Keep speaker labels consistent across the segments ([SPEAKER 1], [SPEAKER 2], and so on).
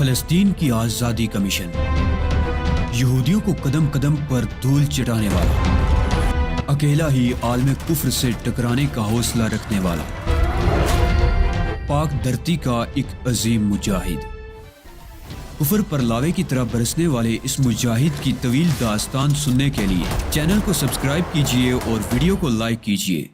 [SPEAKER 1] فلسطین کی آزادی کا مشن، یہودیوں کو قدم قدم پر دھول چٹانے والا، اکیلا ہی عالم کفر سے ٹکرانے کا حوصلہ رکھنے والا، پاک دھرتی کا ایک عظیم مجاہد، کفر پر لاوے کی طرح برسنے والے اس مجاہد کی طویل داستان سننے کے لیے چینل کو سبسکرائب کیجئے اور ویڈیو کو لائک کیجئے۔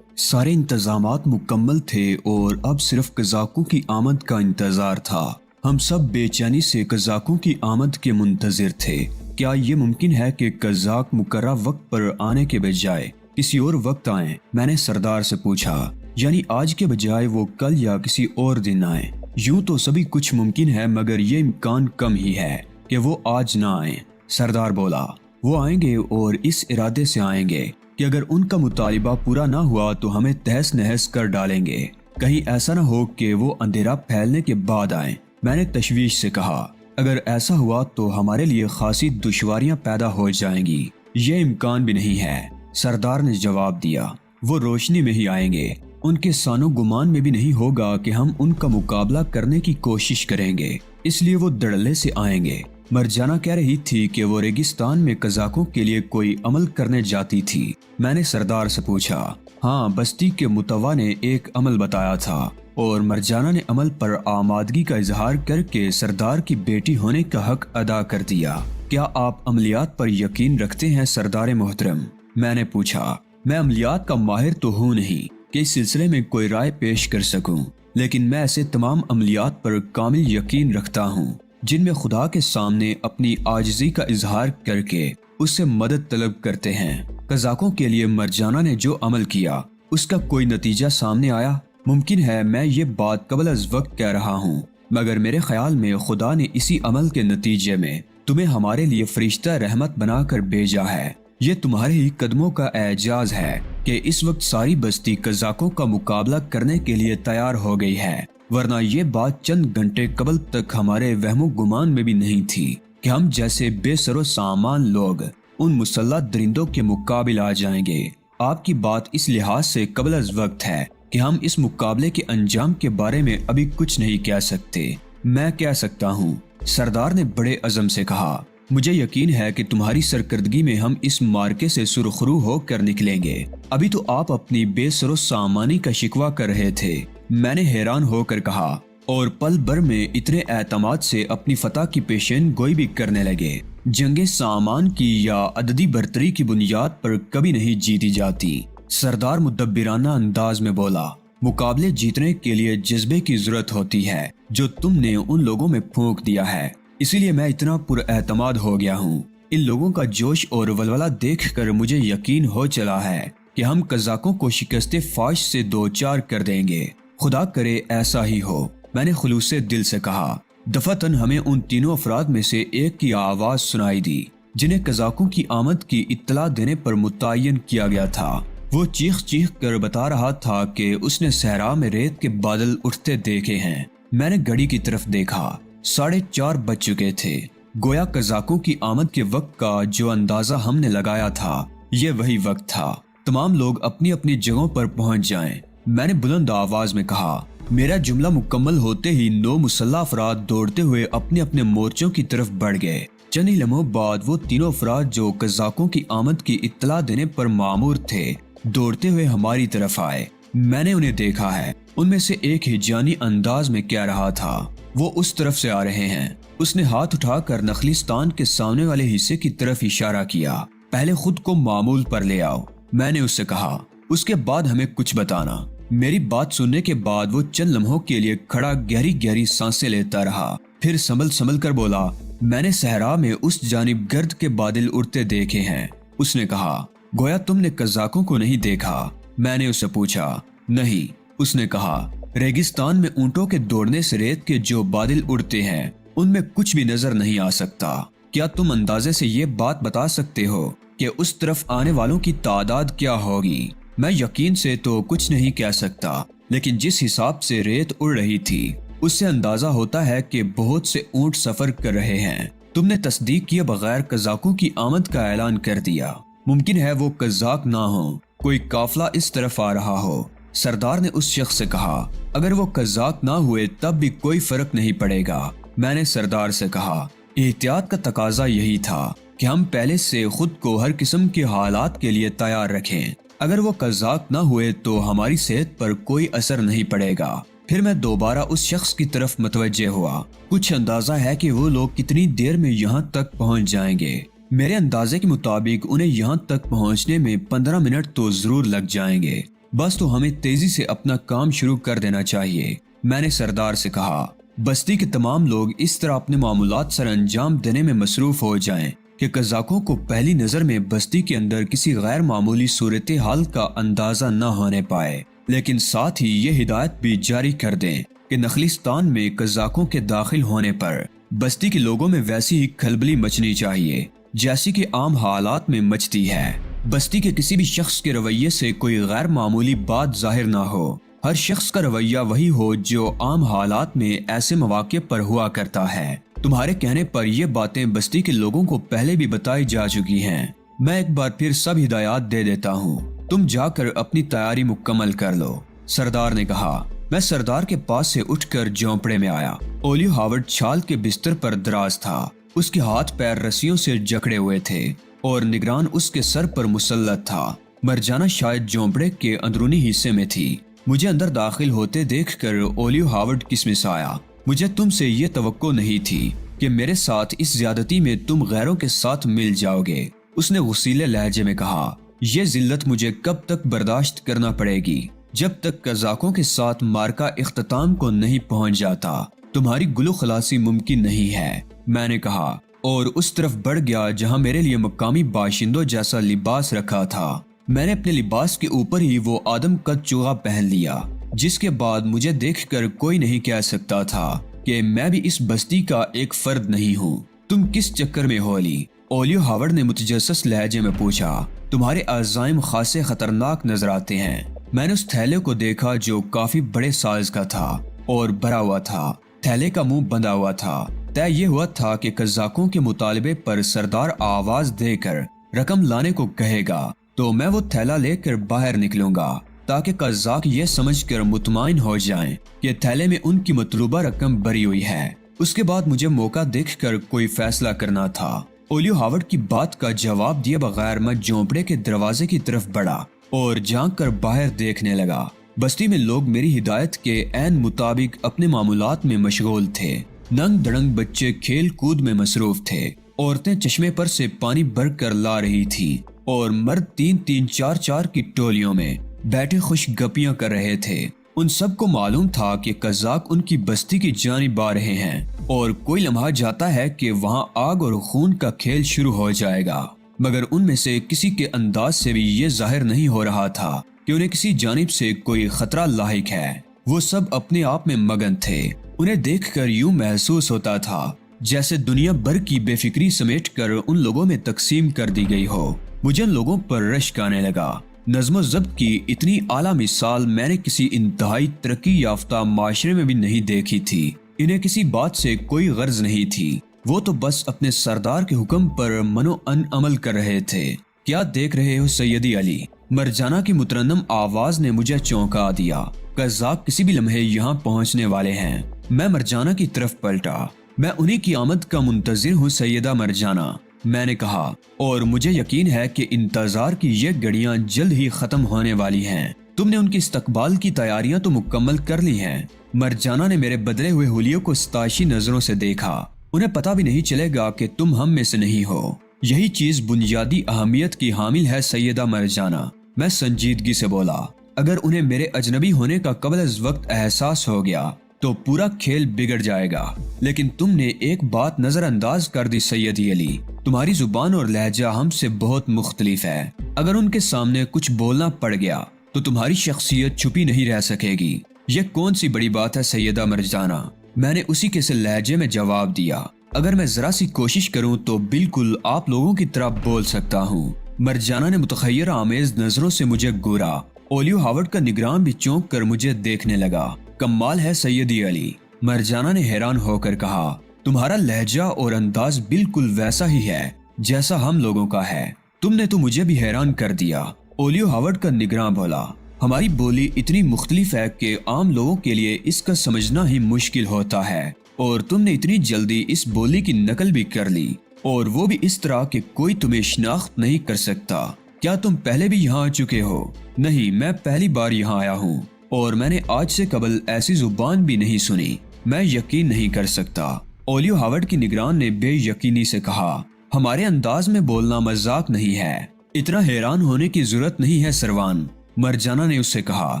[SPEAKER 1] سارے انتظامات مکمل تھے اور اب صرف قزاقوں کی آمد کا انتظار تھا۔ ہم سب بے چینی سے قزاقوں کی آمد کے منتظر تھے۔ کیا یہ ممکن ہے کہ قزاق مقررہ وقت پر آنے کے بجائے کسی اور وقت آئیں؟ میں نے سردار سے پوچھا، یعنی آج کے بجائے وہ کل یا کسی اور دن آئیں؟ یوں تو سبھی کچھ ممکن ہے، مگر یہ امکان کم ہی ہے کہ وہ آج نہ آئیں۔ سردار بولا، وہ آئیں گے اور اس ارادے سے آئیں گے کہ اگر ان کا مطالبہ پورا نہ ہوا تو ہمیں تہس نہس کر ڈالیں گے۔ کہیں ایسا نہ ہو کہ وہ اندھیرا پھیلنے کے بعد آئیں۔ میں نے تشویش سے کہا، اگر ایسا ہوا تو ہمارے لیے خاصی دشواریاں پیدا ہو جائیں گی۔ یہ امکان بھی نہیں ہے، سردار نے جواب دیا۔ وہ روشنی میں ہی آئیں گے، ان کے سانو گمان میں بھی نہیں ہوگا کہ ہم ان کا مقابلہ کرنے کی کوشش کریں گے، اس لیے وہ دھڑلے سے آئیں گے۔ مرجانہ کہہ رہی تھی کہ وہ ریگستان میں قزاقوں کے لیے کوئی عمل کرنے جاتی تھی۔ میں نے سردار سے پوچھا، ہاں، بستی کے متوا نے ایک عمل بتایا تھا اور مرجانہ نے عمل پر آمادگی کا اظہار کر کے سردار کی بیٹی ہونے کا حق ادا کر دیا۔ کیا آپ عملیات پر یقین رکھتے ہیں سردار محترم؟ میں نے پوچھا۔ میں عملیات کا ماہر تو ہوں نہیں کہ اس سلسلے میں کوئی رائے پیش کر سکوں، لیکن میں ایسے تمام عملیات پر کامل یقین رکھتا ہوں جن میں خدا کے سامنے اپنی عاجزی کا اظہار کر کے اس سے مدد طلب کرتے ہیں۔ قزاقوں کے لیے مرجانہ نے جو عمل کیا، اس کا کوئی نتیجہ سامنے آیا؟ ممکن ہے میں یہ بات قبل از وقت کہہ رہا ہوں، مگر میرے خیال میں خدا نے اسی عمل کے نتیجے میں تمہیں ہمارے لیے فرشتہ رحمت بنا کر بھیجا ہے۔ یہ تمہارے ہی قدموں کا اعجاز ہے کہ اس وقت ساری بستی قزاقوں کا مقابلہ کرنے کے لیے تیار ہو گئی ہے، ورنہ یہ بات چند گھنٹے قبل تک ہمارے وہم و گمان میں بھی نہیں تھی کہ ہم جیسے بے سر و سامان لوگ ان مسلح درندوں کے مقابل آ جائیں گے۔ آپ کی بات اس لحاظ سے قبل از وقت ہے کہ ہم اس مقابلے کے انجام کے بارے میں ابھی کچھ نہیں کہہ سکتے۔ میں کہہ سکتا ہوں، سردار نے بڑے عزم سے کہا۔ مجھے یقین ہے کہ تمہاری سرکردگی میں ہم اس مارکے سے سرخرو ہو کر نکلیں گے۔ ابھی تو آپ اپنی بے سر و سامانی کا شکوہ کر رہے تھے۔ میں نے حیران ہو کر کہا، اور پل بھر میں اتنے اعتماد سے اپنی فتح کی پیشین گوئی بھی کرنے لگے۔ جنگیں سامان کی یا عددی برتری کی بنیاد پر کبھی نہیں جیتی جاتی۔ سردار مدبرانہ انداز میں بولا، مقابلے جیتنے کے لیے جذبے کی ضرورت ہوتی ہے جو تم نے ان لوگوں میں پھونک دیا ہے، اسی لیے میں اتنا پر اعتماد ہو گیا ہوں۔ ان لوگوں کا جوش اور ولولہ دیکھ کر مجھے یقین ہو چلا ہے کہ ہم قزاقوں کو شکست فاش سے دوچار کر دیں گے۔ خدا کرے ایسا ہی ہو، میں نے خلوص دل سے کہا۔ دفعتاً ہمیں ان تینوں افراد میں سے ایک کی آواز سنائی دی جنہیں قزاقوں کی آمد کی اطلاع دینے پر متعین کیا گیا تھا۔ وہ چیخ چیخ کر بتا رہا تھا کہ اس نے صحرا میں ریت کے بادل اٹھتے دیکھے ہیں۔ میں نے گھڑی کی طرف دیکھا، 4:30 بج چکے تھے۔ گویا قزاقوں کی آمد کے وقت کا جو اندازہ ہم نے لگایا تھا، یہ وہی وقت تھا۔ تمام لوگ اپنی اپنی جگہوں پر پہنچ جائیں، میں نے بلند آواز میں کہا۔ میرا جملہ مکمل ہوتے ہی 9 مسلح افراد دوڑتے ہوئے اپنے اپنے مورچوں کی طرف بڑھ گئے۔ چند ہی لمحوں بعد وہ تینوں افراد جو قزاقوں کی آمد کی اطلاع دینے پر مامور تھے، دوڑتے ہوئے ہماری طرف آئے۔ میں نے انہیں دیکھا ہے، ان میں سے ایک ہجانی انداز میں کہہ رہا تھا، وہ اس طرف سے آ رہے ہیں۔ اس نے ہاتھ اٹھا کر نخلستان کے سامنے والے حصے کی طرف اشارہ کیا۔ پہلے خود کو معمول پر لے آؤ، میں نے اس سے کہا، اس کے بعد ہمیں کچھ بتانا۔ میری بات سننے کے بعد وہ چند لمحوں کے لیے کھڑا گہری گہری سانسیں لیتا رہا، پھر سنبھل سنبھل کر بولا، میں نے صحرا میں اس جانب گرد کے بادل اڑتے دیکھے ہیں۔ اس نے کہا، گویا تم نے قزاقوں کو نہیں دیکھا؟ میں نے اس سے پوچھا۔ نہیں، اس نے کہا، ریگستان میں اونٹوں کے دوڑنے سے ریت کے جو بادل اڑتے ہیں ان میں کچھ بھی نظر نہیں آ سکتا۔ کیا تم اندازے سے یہ بات بتا سکتے ہو کہ اس طرف آنے والوں کی تعداد کیا ہوگی؟ میں یقین سے تو کچھ نہیں کہہ سکتا، لیکن جس حساب سے ریت اڑ رہی تھی اس سے اندازہ ہوتا ہے کہ بہت سے اونٹ سفر کر رہے ہیں۔ تم نے تصدیق کیے بغیر قزاقوں کی آمد کا اعلان کر دیا۔ ممکن ہے وہ قزاق نہ ہو، کوئی قافلہ اس طرف آ رہا ہو۔ سردار نے اس شخص سے کہا اگر وہ قزاق نہ ہوئے تب بھی کوئی فرق نہیں پڑے گا۔ میں نے سردار سے کہا احتیاط کا تقاضا یہی تھا کہ ہم پہلے سے خود کو ہر قسم کے حالات کے لیے تیار رکھیں۔ اگر وہ قزاق نہ ہوئے تو ہماری صحت پر کوئی اثر نہیں پڑے گا۔ پھر میں دوبارہ اس شخص کی طرف متوجہ ہوا۔ کچھ اندازہ ہے کہ وہ لوگ کتنی دیر میں یہاں تک پہنچ جائیں گے؟ میرے اندازے کے مطابق انہیں یہاں تک پہنچنے میں 15 منٹ تو ضرور لگ جائیں گے۔ بس تو ہمیں تیزی سے اپنا کام شروع کر دینا چاہیے۔ میں نے سردار سے کہا بستی کے تمام لوگ اس طرح اپنے معمولات سر انجام دینے میں مصروف ہو جائیں کہ قزاقوں کو پہلی نظر میں بستی کے اندر کسی غیر معمولی صورتحال کا اندازہ نہ ہونے پائے، لیکن ساتھ ہی یہ ہدایت بھی جاری کر دیں کہ نخلستان میں قزاقوں کے داخل ہونے پر بستی کے لوگوں میں ویسی ہی کھلبلی مچنی چاہیے جیسی کہ عام حالات میں مچتی ہے۔ بستی کے کسی بھی شخص کے رویے سے کوئی غیر معمولی بات ظاہر نہ ہو۔ ہر شخص کا رویہ وہی ہو جو عام حالات میں ایسے مواقع پر ہوا کرتا ہے۔ تمہارے کہنے پر یہ باتیں بستی کے لوگوں کو پہلے بھی بتائی جا چکی ہیں۔ میں ایک بار پھر سب ہدایات دے دیتا ہوں، تم جا کر اپنی تیاری مکمل کر لو۔ سردار نے کہا۔ میں سردار کے پاس سے اٹھ کر جھونپڑے میں آیا۔ اولیو ہاورڈ چھال کے بستر پر دراز تھا، اس کے ہاتھ پیر رسیوں سے جکڑے ہوئے تھے اور نگران اس کے سر پر مسلط تھا۔ مرجانہ شاید جھونپڑے کے اندرونی حصے میں تھی۔ مجھے اندر داخل ہوتے دیکھ کر اولیو ہاورڈ کسمس آیا۔ مجھے تم سے یہ توقع نہیں تھی کہ میرے ساتھ اس زیادتی میں تم غیروں کے ساتھ مل جاؤ گے۔ اس نے غصیلے لہجے میں کہا یہ ذلت مجھے کب تک برداشت کرنا پڑے گی جب تک قزاقوں کے ساتھ مارکا اختتام کو نہیں پہنچ جاتا۔ تمہاری گلو خلاصی ممکن نہیں ہے، میں نے کہا اور اس طرف بڑھ گیا جہاں میرے لیے مقامی باشندوں جیسا لباس رکھا تھا۔ میں نے اپنے لباس کے اوپر ہی وہ آدم کا چوغا پہن لیا، جس کے بعد مجھے دیکھ کر کوئی نہیں کہہ سکتا تھا کہ میں بھی اس بستی کا ایک فرد نہیں ہوں۔ تم کس چکر میں ہو لی؟ اولیو ہاورڈ نے متجسس لہجے میں پوچھا۔ تمہارے عزائم خاصے خطرناک نظر آتے ہیں۔ میں نے اس تھیلے کو دیکھا جو کافی بڑے سائز کا تھا اور بھرا ہوا تھا۔ تھیلے کا منہ بندھا ہوا تھا۔ طے یہ ہوا تھا کہ قزاقوں کے مطالبے پر سردار آواز دے کر رقم لانے کو کہے گا تو میں وہ تھیلا لے کر باہر نکلوں گا تاکہ قزاق یہ سمجھ کر مطمئن ہو جائیں کہ تھیلے میں ان کی مطلوبہ رقم بھری ہوئی ہے۔ اس کے بعد مجھے موقع دیکھ کر کوئی فیصلہ کرنا تھا۔ اولیو ہاورڈ کی بات کا جواب دیے بغیر میں جھونپڑے کے دروازے کی طرف بڑھا اور جھانک کر باہر دیکھنے لگا۔ بستی میں لوگ میری ہدایت کے عین مطابق اپنے معمولات میں مشغول تھے۔ ننگ دڑنگ بچے کھیل کود میں مصروف تھے، عورتیں چشمے پر سے پانی بھر کر لا رہی تھی اور مرد 3-3 4-4 کی ٹولیوں میں بیٹھے خوش گپیاں کر رہے تھے۔ ان سب کو معلوم تھا کہ قزاق ان کی بستی کی جانب آ رہے ہیں اور کوئی لمحہ جاتا ہے کہ وہاں آگ اور خون کا کھیل شروع ہو جائے گا، مگر ان میں سے کسی کے انداز سے بھی یہ ظاہر نہیں ہو رہا تھا کہ انہیں کسی جانب سے کوئی خطرہ لاحق ہے۔ وہ سب اپنے آپ میں مگن تھے۔ انہیں دیکھ کر یوں محسوس ہوتا تھا جیسے دنیا بھر کی بے فکری سمیٹ کر ان لوگوں میں تقسیم کر دی گئی ہو۔ مجھے ان لوگوں پر رشک آنے لگا۔ نظم و ضبط کی اتنی اعلیٰ مثال میں نے کسی انتہائی ترقی یافتہ معاشرے میں بھی نہیں دیکھی تھی۔ انہیں کسی بات سے کوئی غرض نہیں تھی، وہ تو بس اپنے سردار کے حکم پر منو ان عمل کر رہے تھے۔ کیا دیکھ رہے ہو سیدی علی؟ مرجانہ کی مترنم آواز نے مجھے چونکا دیا۔ قزاق کسی بھی لمحے یہاں پہنچنے والے ہیں۔ میں مرجانہ کی طرف پلٹا۔ میں انہی کی آمد کا منتظر ہوں سیدہ مرجانہ، میں نے کہا، اور مجھے یقین ہے کہ انتظار کی یہ گھڑیاں جلد ہی ختم ہونے والی ہیں۔ تم نے ان کی استقبال کی تیاریاں تو مکمل کر لی ہیں۔ مرجانہ نے میرے بدلے ہوئے حلیوں کو ستائشی نظروں سے دیکھا۔ انہیں پتہ بھی نہیں چلے گا کہ تم ہم میں سے نہیں ہو۔ یہی چیز بنیادی اہمیت کی حامل ہے سیدہ مرجانہ، میں سنجیدگی سے بولا۔ اگر انہیں میرے اجنبی ہونے کا قبل از وقت احساس ہو گیا تو پورا کھیل بگڑ جائے گا، لیکن تم نے ایک بات نظر انداز کر دی سیدی علی، تمہاری زبان اور لہجہ ہم سے بہت مختلف ہے۔ اگر ان کے سامنے کچھ بولنا پڑ گیا تو تمہاری شخصیت چھپی نہیں رہ سکے گی۔ یہ کون سی بڑی بات ہے سیدہ مرجانہ؟ میں نے اسی کے سے لہجے میں جواب دیا۔ اگر میں ذرا سی کوشش کروں تو بالکل آپ لوگوں کی طرح بول سکتا ہوں۔ مرجانہ نے متخیر آمیز نظروں سے مجھے گورا۔ اولیو ہاورڈ کا نگران بھی چونک کر مجھے دیکھنے لگا۔ کمال ہے سیدی علی، مرجانہ نے حیران ہو کر کہا، تمہارا لہجہ اور انداز بالکل ویسا ہی ہے جیسا ہم لوگوں کا ہے۔ تم نے تو مجھے بھی حیران کر دیا، اولیو ہاورڈ کا نگراں بولا۔ ہماری بولی اتنی مختلف ہے کہ عام لوگوں کے لیے اس کا سمجھنا ہی مشکل ہوتا ہے، اور تم نے اتنی جلدی اس بولی کی نقل بھی کر لی، اور وہ بھی اس طرح کہ کوئی تمہیں شناخت نہیں کر سکتا۔ کیا تم پہلے بھی یہاں آ چکے ہو؟ نہیں، میں پہلی بار یہاں آیا ہوں، اور میں نے آج سے قبل ایسی زبان بھی نہیں سنی۔ میں یقین نہیں کر سکتا، اولیو ہاورڈ کی نگران نے بے یقینی سے کہا۔ ہمارے انداز میں بولنا مذاق نہیں ہے، اتنا حیران ہونے کی ضرورت نہیں ہے سروان، مرجانہ نے اس سے کہا۔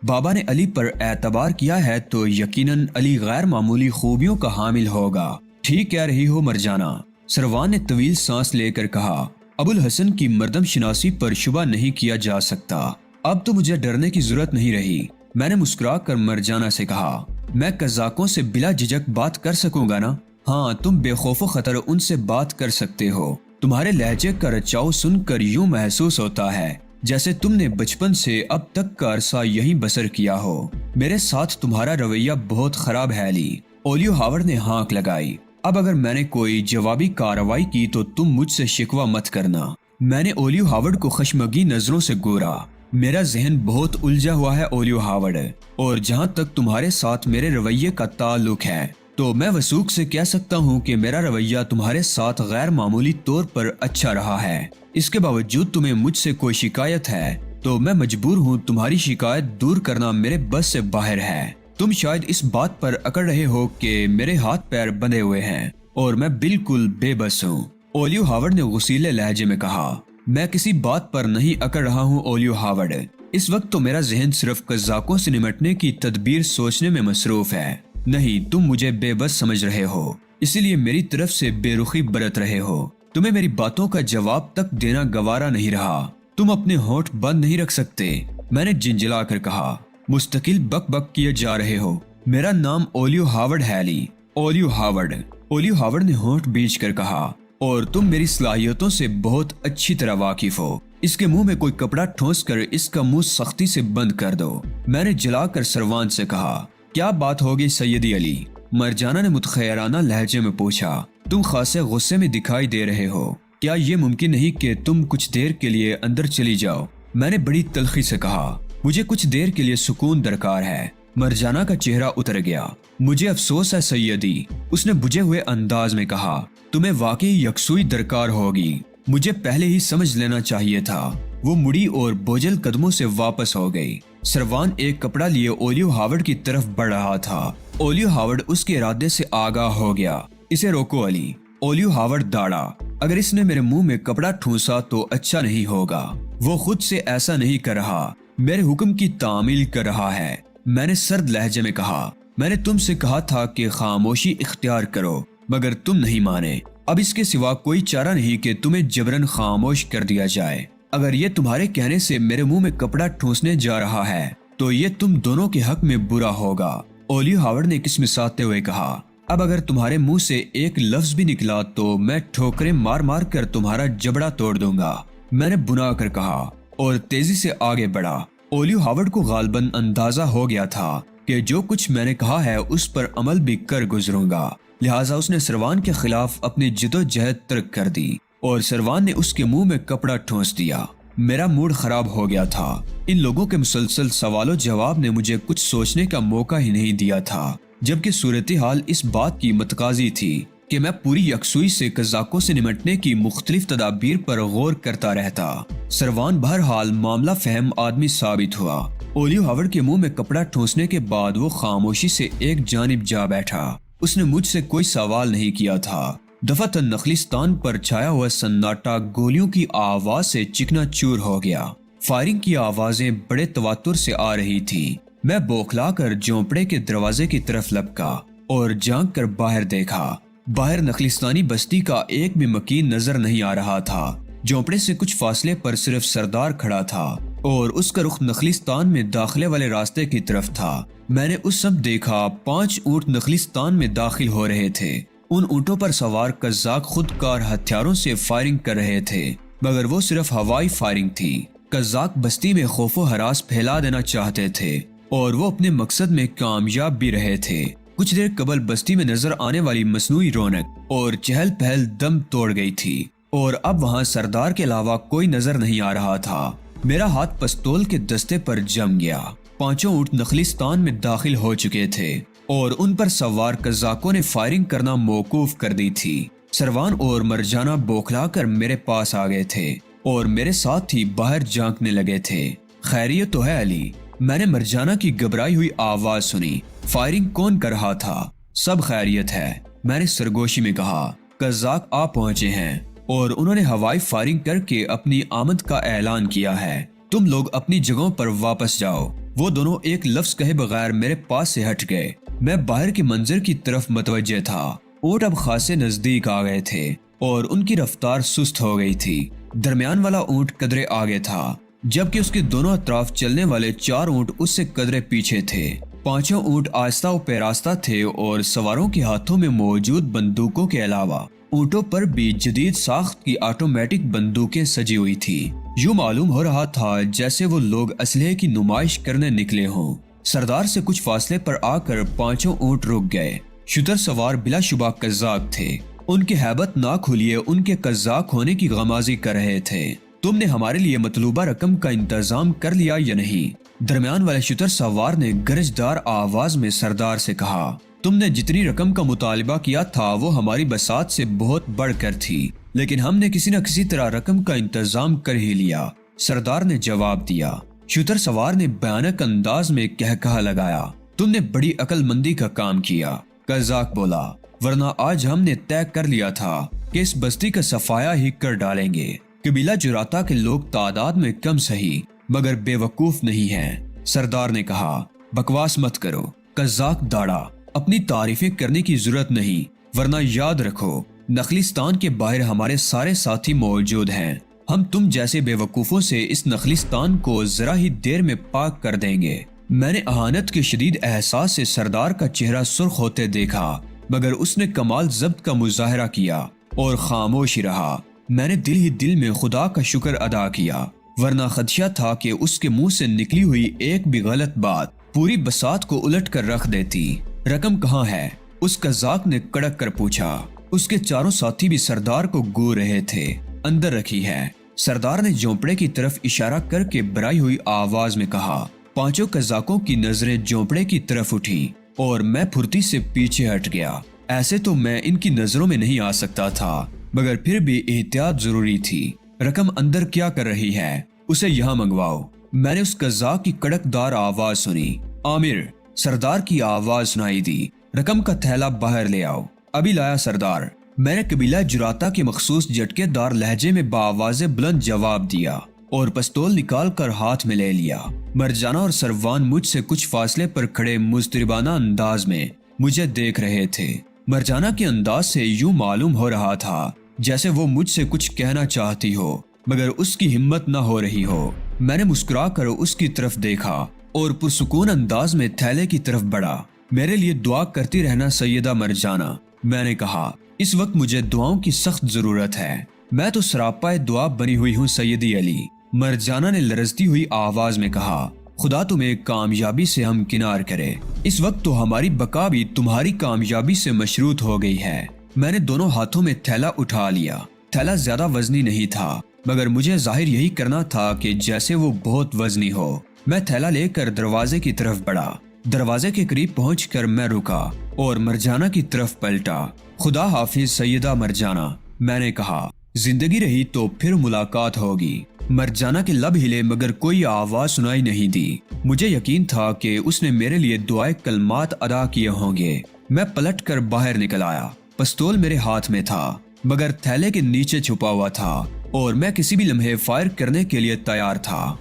[SPEAKER 1] بابا نے علی پر اعتبار کیا ہے تو یقیناً علی غیر معمولی خوبیوں کا حامل ہوگا۔ ٹھیک کہہ رہی ہو مرجانہ، سروان نے طویل سانس لے کر کہا۔ ابو الحسن کی مردم شناسی پر شبہ نہیں کیا جا سکتا۔ اب تو مجھے ڈرنے کی ضرورت نہیں رہی، میں نے مسکرا کر مرجانہ سے کہا۔ میں قزاقوں سے بلا جھجک بات کر سکوں گا نا؟ ہاں، تم بے خوف و خطر ان سے بات کر سکتے ہو۔ تمہارے لہجے کا رچاؤ سن کر یوں محسوس ہوتا ہے جیسے تم نے بچپن سے اب تک کا عرصہ یہیں بسر کیا ہو۔ میرے ساتھ تمہارا رویہ بہت خراب ہے علی، اولیو ہاورڈ نے ہانک لگائی۔ اب اگر میں نے کوئی جوابی کارروائی کی تو تم مجھ سے شکوہ مت کرنا۔ میں نے اولیو ہاورڈ کو خشمگین نظروں سے گورا۔ میرا ذہن بہت الجھا ہوا ہے اولیو ہاورڈ، اور جہاں تک تمہارے ساتھ میرے رویے کا تعلق ہے تو میں وثوق سے کہہ سکتا ہوں کہ میرا رویہ تمہارے ساتھ غیر معمولی طور پر اچھا رہا ہے۔ اس کے باوجود تمہیں مجھ سے کوئی شکایت ہے تو میں مجبور ہوں تمہاری شکایت دور کرنا میرے بس سے باہر ہے۔ تم شاید اس بات پر اکڑ رہے ہو کہ میرے ہاتھ پیر بندھے ہوئے ہیں اور میں بالکل بے بس ہوں، اولیو ہاورڈ نے غصیلے لہجے میں کہا۔ میں کسی بات پر نہیں اکڑ رہا ہوں اولیو ہاورڈ، اس وقت تو میرا ذہن صرف قزاقوں سے نمٹنے کی تدبیر سوچنے میں مصروف ہے۔ نہیں، تم مجھے بے بس سمجھ رہے ہو، اسی لیے میری طرف سے بے رخی برت رہے ہو۔ تمہیں میری باتوں کا جواب تک دینا گوارا نہیں رہا۔ تم اپنے ہونٹ بند نہیں رکھ سکتے، میں نے جھنجھلا کر کہا۔ مستقل بک بک کیے جا رہے ہو۔ میرا نام اولیو ہاورڈ ہے علی، اولیو ہاورڈ، اولیو ہاورڈ نے ہونٹ بیچ کر کہا، اور تم میری صلاحیتوں سے بہت اچھی طرح واقف ہو۔ اس کے منہ میں کوئی کپڑا ٹھونس کر اس کا منہ سختی سے بند کر دو، میں نے جلا کر سروان سے کہا۔ کیا بات ہوگی سیدی علی؟ مرجانہ نے متخیرانہ لہجے میں پوچھا۔ تم خاصے غصے میں دکھائی دے رہے ہو، کیا یہ ممکن نہیں کہ تم کچھ دیر کے لیے اندر چلی جاؤ؟ میں نے بڑی تلخی سے کہا۔ مجھے کچھ دیر کے لیے سکون درکار ہے۔ مرجانہ کا چہرہ اتر گیا۔ مجھے افسوس ہے سیدی، اس نے بجھے ہوئے انداز میں کہا۔ تمہیں واقعی یکسوئی درکار ہوگی، مجھے پہلے ہی سمجھ لینا چاہیے تھا۔ وہ مڑی اور بوجھل قدموں سے واپس ہو گئی۔ سروان ایک کپڑا لیے اولیو ہاورڈ کی طرف بڑھ رہا تھا۔ اولیو ہاورڈ اس کے ارادے سے آگاہ ہو گیا۔ اسے روکو علی، اولیو ہاورڈ داڑا۔ اگر اس نے میرے منہ میں کپڑا ٹھونسا تو اچھا نہیں ہوگا۔ وہ خود سے ایسا نہیں کر رہا، میرے حکم کی تعمیل کر رہا ہے، میں نے سرد لہجے میں کہا۔ میں نے تم سے کہا تھا کہ خاموشی اختیار کرو، مگر تم نہیں مانے۔ اب اس کے سوا کوئی چارہ نہیں کہ تمہیں جبرن خاموش کر دیا جائے۔ اگر یہ تمہارے کہنے سے میرے منہ میں کپڑا ٹھونسنے جا رہا ہے تو یہ تم دونوں کے حق میں برا ہوگا، اولیو ہاورڈ نے کسمساتے ہوئے کہا۔ اب اگر تمہارے منہ سے ایک لفظ بھی نکلا تو میں ٹھوکریں مار مار کر تمہارا جبڑا توڑ دوں گا، میں نے بنا کر کہا، اور تیزی سے آگے بڑھا۔ اولیو ہاورڈ کو غالباً اندازہ ہو گیا تھا کہ جو کچھ میں نے کہا ہے اس پر عمل بھی کر گزروں گا، لہٰذا اس نے سروان کے خلاف اپنی جدوجہد ترک کر دی اور سروان نے اس کے منہ میں کپڑا ٹھونس دیا۔ میرا موڈ خراب ہو گیا تھا۔ ان لوگوں کے مسلسل سوال و جواب نے مجھے کچھ سوچنے کا موقع ہی نہیں دیا تھا، جبکہ صورتحال اس بات کی متقاضی تھی کہ میں پوری یکسوئی سے قزاقوں سے نمٹنے کی مختلف تدابیر پر غور کرتا رہتا۔ سروان بہرحال معاملہ فہم آدمی ثابت ہوا۔ اولیو ہاورڈ کے منہ میں کپڑا ٹھونسنے کے بعد وہ خاموشی سے ایک جانب جا بیٹھا۔ اس نے مجھ سے کوئی سوال نہیں کیا تھا۔ دفعتاً نخلستان پر چھایا ہوا سناٹا گولیوں کی آواز سے چکنا چور ہو گیا۔ فائرنگ کی آوازیں بڑے تواتر سے آ رہی تھی۔ میں بوکھلا کر جھونپڑے کے دروازے کی طرف لپکا اور جھانک کر باہر دیکھا۔ باہر نخلستانی بستی کا ایک بھی مکین نظر نہیں آ رہا تھا۔ جھونپڑے سے کچھ فاصلے پر صرف سردار کھڑا تھا اور اس کا رخ نخلستان میں داخلے والے راستے کی طرف تھا۔ میں نے اس سمت دیکھا 5 اونٹ نخلستان میں داخل ہو رہے تھے۔ ان اونٹوں پر سوار قزاق خود کار ہتھیاروں سے فائرنگ کر رہے تھے، مگر وہ صرف ہوائی فائرنگ تھی۔ قزاق بستی میں خوف و ہراس پھیلا دینا چاہتے تھے اور وہ اپنے مقصد میں کامیاب بھی رہے تھے۔ کچھ دیر قبل بستی میں نظر آنے والی مصنوعی رونق اور چہل پہل دم توڑ گئی تھی، اور اب وہاں سردار کے علاوہ کوئی نظر نہیں آ رہا تھا۔ میرا ہاتھ پستول کے دستے پر جم گیا۔ 5 اونٹ نخلستان میں داخل ہو چکے تھے اور ان پر سوار قزاقوں نے فائرنگ کرنا موقوف کر دی تھی۔ سروان اور مرجانہ بوکھلا کر میرے پاس آ گئے تھے اور میرے ساتھ ہی باہر جھانکنے لگے تھے۔ خیریت تو ہے علی؟ میں نے مرجانہ کی گھبرائی ہوئی آواز سنی۔ فائرنگ کون کر رہا تھا؟ سب خیریت ہے، میں نے سرگوشی میں کہا۔ قزاق آ پہنچے ہیں اور انہوں نے ہوائی فائرنگ کر کے اپنی آمد کا اعلان کیا ہے۔ تم لوگ اپنی جگہوں پر واپس جاؤ۔ وہ دونوں ایک لفظ کہے بغیر میرے پاس سے ہٹ گئے۔ میں باہر کے منظر کی طرف متوجہ تھا۔ اونٹ اب خاصے نزدیک آ گئے تھے اور ان کی رفتار سست ہو گئی تھی۔ درمیان والا اونٹ قدرے آگے تھا جبکہ اس کے دونوں اطراف چلنے والے 4 اونٹ اس سے قدرے پیچھے تھے۔ 5 اونٹ آہستہ و پیراستہ تھے اور سواروں کے ہاتھوں میں موجود بندوقوں کے علاوہ اونٹوں پر بھی جدید ساخت کی آٹومیٹک بندوقیں سجی ہوئی تھی۔ یوں معلوم ہو رہا تھا جیسے وہ لوگ اسلحے کی نمائش کرنے نکلے ہوں۔ سردار سے کچھ فاصلے پر آ کر 5 اونٹ رک گئے۔ شتر سوار بلا شبہ قزاق تھے۔ ان کی ہیبت نہ کھلیے ان کے قزاق ہونے کی غمازی کر رہے تھے۔ تم نے ہمارے لیے مطلوبہ رقم کا انتظام کر لیا یا نہیں؟ درمیان والے شتر سوار نے گرجدار آواز میں سردار سے کہا۔ تم نے جتنی رقم کا مطالبہ کیا تھا وہ ہماری بساط سے بہت بڑھ کر تھی، لیکن ہم نے کسی نہ کسی طرح رقم کا انتظام کر ہی لیا، سردار نے جواب دیا۔ شتر سوار نے بھیانک انداز میں قہقہہ لگایا۔ تم نے بڑی عقل مندی کا کام کیا، قزاق بولا، ورنہ آج ہم نے طے کر لیا تھا کہ اس بستی کا صفایا ہی کر ڈالیں گے۔ قبیلہ جراتا کے لوگ تعداد میں کم سہی مگر بے وقوف نہیں ہیں، سردار نے کہا۔ بکواس مت کرو، قزاق داڑا، اپنی تعریفیں کرنے کی ضرورت نہیں، ورنہ یاد رکھو نخلستان کے باہر ہمارے سارے ساتھی موجود ہیں۔ ہم تم جیسے بے وقوفوں سے اس نخلستان کو ذرا ہی دیر میں پاک کر دیں گے۔ میں نے اہانت کے شدید احساس سے سردار کا چہرہ سرخ ہوتے دیکھا مگر اس نے کمال ضبط کا مظاہرہ کیا اور خاموش ہی رہا۔ میں نے دل ہی دل میں خدا کا شکر ادا کیا، ورنہ خدشہ تھا کہ اس کے منہ سے نکلی ہوئی ایک بھی غلط بات پوری بساط کو الٹ کر رکھ دیتی۔ رقم کہاں ہے؟ اس قزاق نے کڑک کر پوچھا۔ اس کے چاروں ساتھی بھی سردار کو گو رہے تھے۔ اندر رکھی ہے، سردار نے جھونپڑے کی طرف اشارہ کر کے بھرائی ہوئی آواز میں کہا۔ 5 قزاقوں کی نظریں جھونپڑے کی طرف اٹھی اور میں پھرتی سے پیچھے ہٹ گیا۔ ایسے تو میں ان کی نظروں میں نہیں آ سکتا تھا مگر پھر بھی احتیاط ضروری تھی۔ رقم اندر کیا کر رہی ہے؟ اسے یہاں منگواؤ۔ میں نے اس قزاق کی کڑک دار آواز سنی۔ عامر، سردار کی آواز سنائی دی۔ رقم کا تھیلا باہر لے آؤ۔ ابھی لایا سردار، میں نے قبیلہ جراتا کے مخصوص جھٹکے دار لہجے میں بآواز بلند جواب دیا اور پستول نکال کر ہاتھ میں لے لیا۔ مرجانہ اور سروان مجھ سے کچھ فاصلے پر کھڑے مضطربانہ انداز میں مجھے دیکھ رہے تھے۔ مرجانہ کے انداز سے یوں معلوم ہو رہا تھا جیسے وہ مجھ سے کچھ کہنا چاہتی ہو مگر اس کی ہمت نہ ہو رہی ہو۔ میں نے مسکرا کر اس کی طرف دیکھا اور پرسکون انداز میں تھیلے کی طرف بڑھا۔ میرے لیے دعا کرتی رہنا سیدہ مرجانہ، میں نے کہا۔ اس وقت مجھے دعاؤں کی سخت ضرورت ہے۔ میں تو سراپائے دعا بنی ہوئی ہوں سیدی علی، مرجانہ نے لرزتی ہوئی آواز میں کہا۔ خدا تمہیں کامیابی سے ہمکنار کرے۔ اس وقت تو ہماری بقا بھی تمہاری کامیابی سے مشروط ہو گئی ہے۔ میں نے دونوں ہاتھوں میں تھیلا اٹھا لیا۔ تھیلا زیادہ وزنی نہیں تھا مگر مجھے ظاہر یہی کرنا تھا کہ جیسے وہ بہت وزنی ہو۔ میں تھیلا لے کر دروازے کی طرف بڑھا۔ دروازے کے قریب پہنچ کر میں رکا اور مرجانہ کی طرف پلٹا۔ خدا حافظ سیدہ مرجانہ، میں نے کہا۔ زندگی رہی تو پھر ملاقات ہوگی۔ مرجانہ کے لب ہلے مگر کوئی آواز سنائی نہیں دی۔ مجھے یقین تھا کہ اس نے میرے لیے دعائے کلمات ادا کیے ہوں گے۔ میں پلٹ کر باہر نکل آیا۔ پستول میرے ہاتھ میں تھا مگر تھیلے کے نیچے چھپا ہوا تھا اور میں کسی بھی لمحے فائر کرنے کے لیے تیار تھا۔